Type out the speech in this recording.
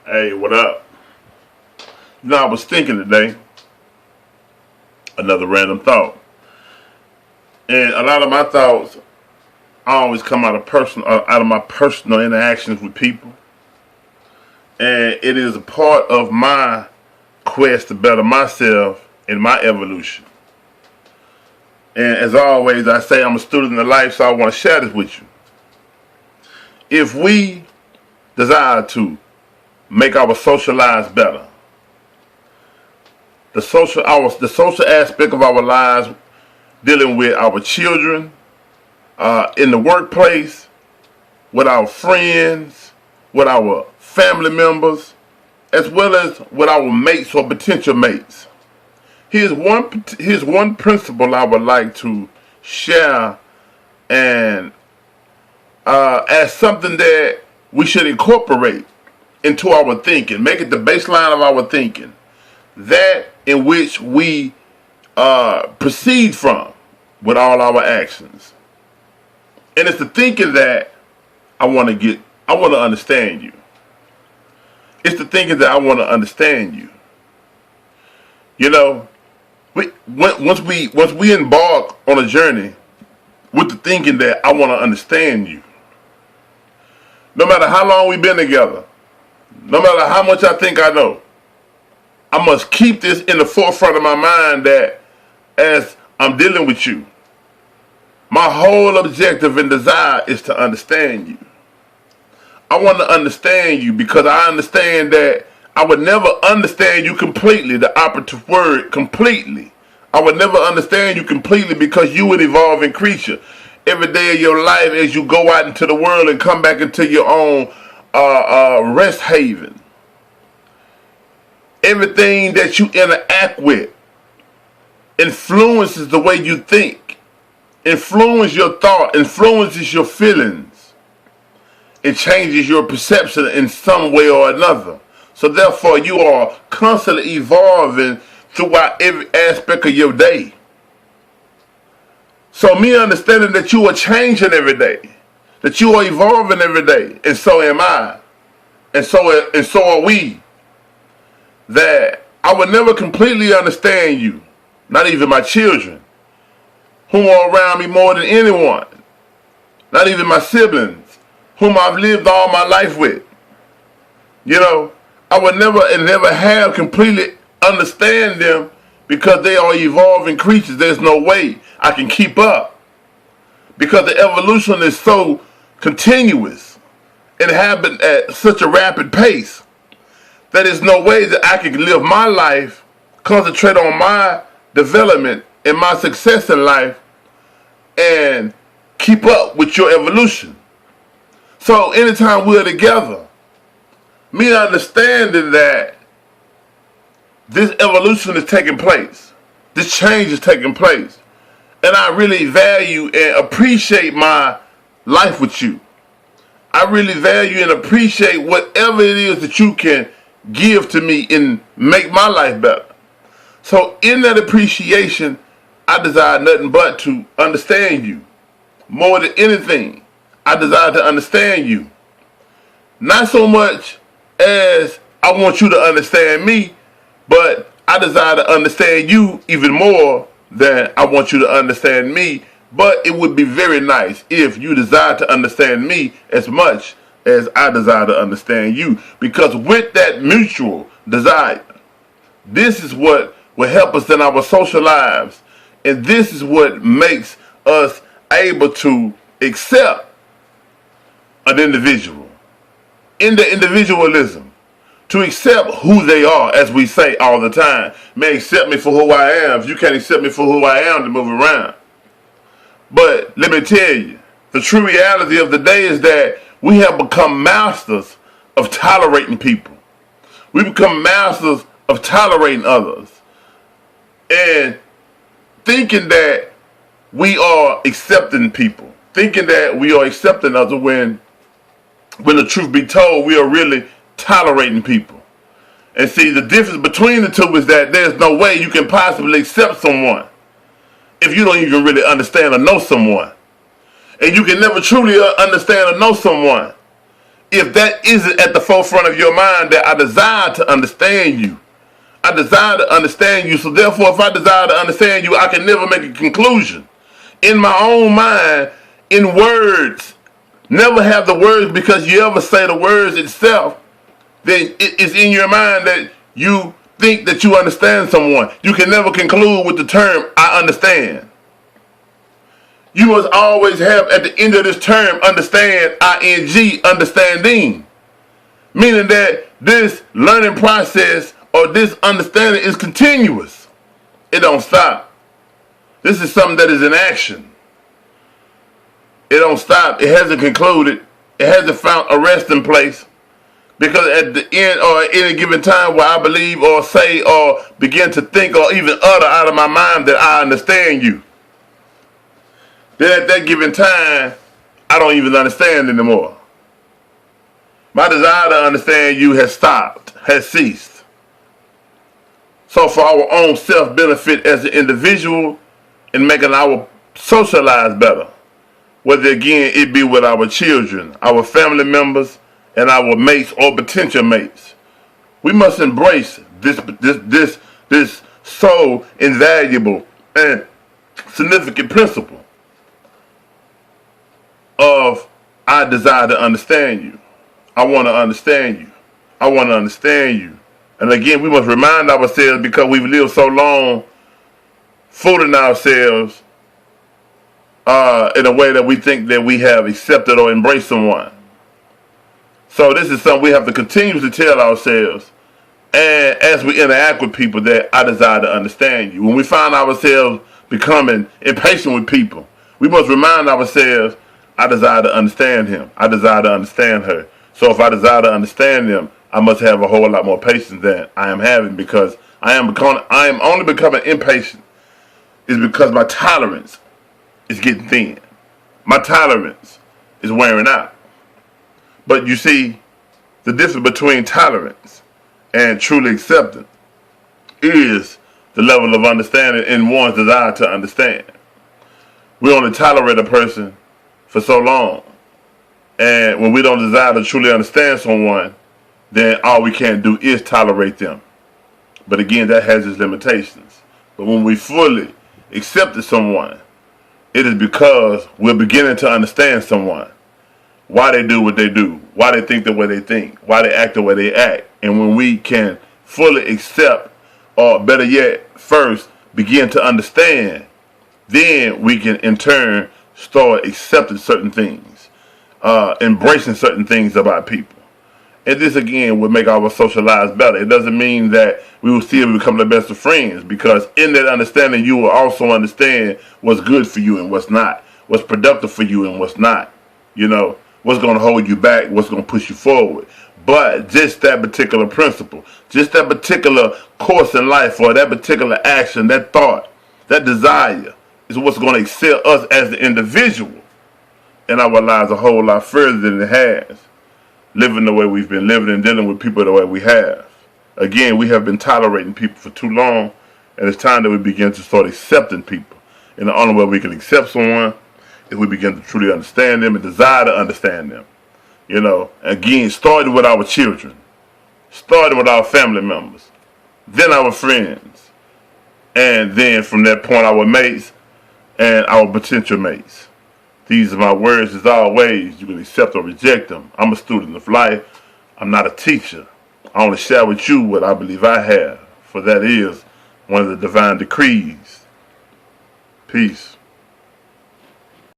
Hey, what up? I was thinking today, another random thought. And a lot of my thoughts always come out of my personal interactions with people. And it is a part of my quest to better myself in my evolution. And as always, I say I'm a student of life, so I want to share this with you. If we desire to make our social lives better, the social aspect of our lives, dealing with our children, in the workplace, with our friends, with our family members, as well as with our mates or potential mates. Here's one principle I would like to share, and as something that we should incorporate into our thinking, make it the baseline of our thinking, that in which we proceed from with all our actions. And it's the thinking that I want to understand you. It's the thinking that I want to understand you. You know, once we embark on a journey with the thinking that I want to understand you, no matter how long we've been together, no matter how much I think I know, I must keep this in the forefront of my mind that as I'm dealing with you, my whole objective and desire is to understand you. I want to understand you because I understand that I would never understand you completely, the operative word, completely. I would never understand you completely because you an evolving creature. Every day of your life as you go out into the world and come back into your own rest haven. Everything that you interact with influences the way you think, influences your thought, influences your feelings. It changes your perception in some way or another. So therefore you are constantly evolving throughout every aspect of your day. So me understanding that you are changing every day, that you are evolving every day, and so am I, and so are we, that I would never completely understand you, not even my children, whom are around me more than anyone, not even my siblings, whom I've lived all my life with. You know, I would never have completely understand them because they are evolving creatures. There's no way I can keep up because the evolution is so continuous and happened at such a rapid pace that there's no way that I can live my life, concentrate on my development and my success in life, and keep up with your evolution. So anytime we're together, me understanding that this evolution is taking place, this change is taking place, and I really value and appreciate my life with you. I really value and appreciate whatever it is that you can give to me and make my life better. So in that appreciation, I desire nothing but to understand you. More than anything, I desire to understand you. Not so much as I want you to understand me, but I desire to understand you even more than I want you to understand me. But it would be very nice if you desire to understand me as much as I desire to understand you. Because with that mutual desire, this is what will help us in our social lives. And this is what makes us able to accept an individual in the individualism, to accept who they are, as we say all the time. Man, accept me for who I am. If you can't accept me for who I am, to move around. But let me tell you, the true reality of the day is that we have become masters of tolerating people. We become masters of tolerating others and thinking that we are accepting people, thinking that we are accepting others when the truth be told, we are really tolerating people. And see, the difference between the two is that there's no way you can possibly accept someone if you don't even really understand or know someone. And you can never truly understand or know someone if that isn't at the forefront of your mind, that I desire to understand you. I desire to understand you. So therefore, if I desire to understand you, I can never make a conclusion in my own mind, in words. Never have the words, because you ever say the words itself, then it's in your mind that you think that you understand someone. You can never conclude with the term, I understand. You must always have at the end of this term, understand, ing, understanding. Meaning that this learning process or this understanding is continuous. It don't stop. This is something that is in action. It don't stop. It hasn't concluded. It hasn't found a resting place. Because at the end or at any given time where I believe or say or begin to think or even utter out of my mind that I understand you, then at that given time, I don't even understand anymore. My desire to understand you has stopped, has ceased. So for our own self-benefit as an individual and making our social lives better, whether again it be with our children, our family members, and our mates or potential mates, we must embrace this so invaluable and significant principle of I desire to understand you. I want to understand you. I want to understand you. And again, we must remind ourselves, because we've lived so long fooling ourselves in a way that we think that we have accepted or embraced someone. So this is something we have to continuously tell ourselves, and as we interact with people, that I desire to understand you. When we find ourselves becoming impatient with people, we must remind ourselves, I desire to understand him. I desire to understand her. So if I desire to understand them, I must have a whole lot more patience than I am having, because I am only becoming impatient is because my tolerance is getting thin. My tolerance is wearing out. But you see, the difference between tolerance and truly acceptance is the level of understanding in one's desire to understand. We only tolerate a person for so long. And when we don't desire to truly understand someone, then all we can do is tolerate them. But again, that has its limitations. But when we fully accept someone, it is because we're beginning to understand someone. Why they do what they do, why they think the way they think, why they act the way they act. And when we can fully accept, or better yet, first begin to understand, then we can in turn start accepting certain things, embracing certain things about people. And this again will make our social lives better. It doesn't mean that we will still become the best of friends, because in that understanding you will also understand what's good for you and what's not, what's productive for you and what's not, you know, what's going to hold you back, what's going to push you forward. But just that particular principle, just that particular course in life, or that particular action, that thought, that desire is what's going to excel us as the individual in our lives a whole lot further than it has, living the way we've been living and dealing with people the way we have. Again, we have been tolerating people for too long, and it's time that we begin to start accepting people. And the only way we can accept someone is we begin to truly understand them and desire to understand them. You know, again, starting with our children, starting with our family members, then our friends, and then from that point our mates and our potential mates. These are my words as always. You can accept or reject them. I'm a student of life. I'm not a teacher. I only share with you what I believe I have, for that is one of the divine decrees. Peace.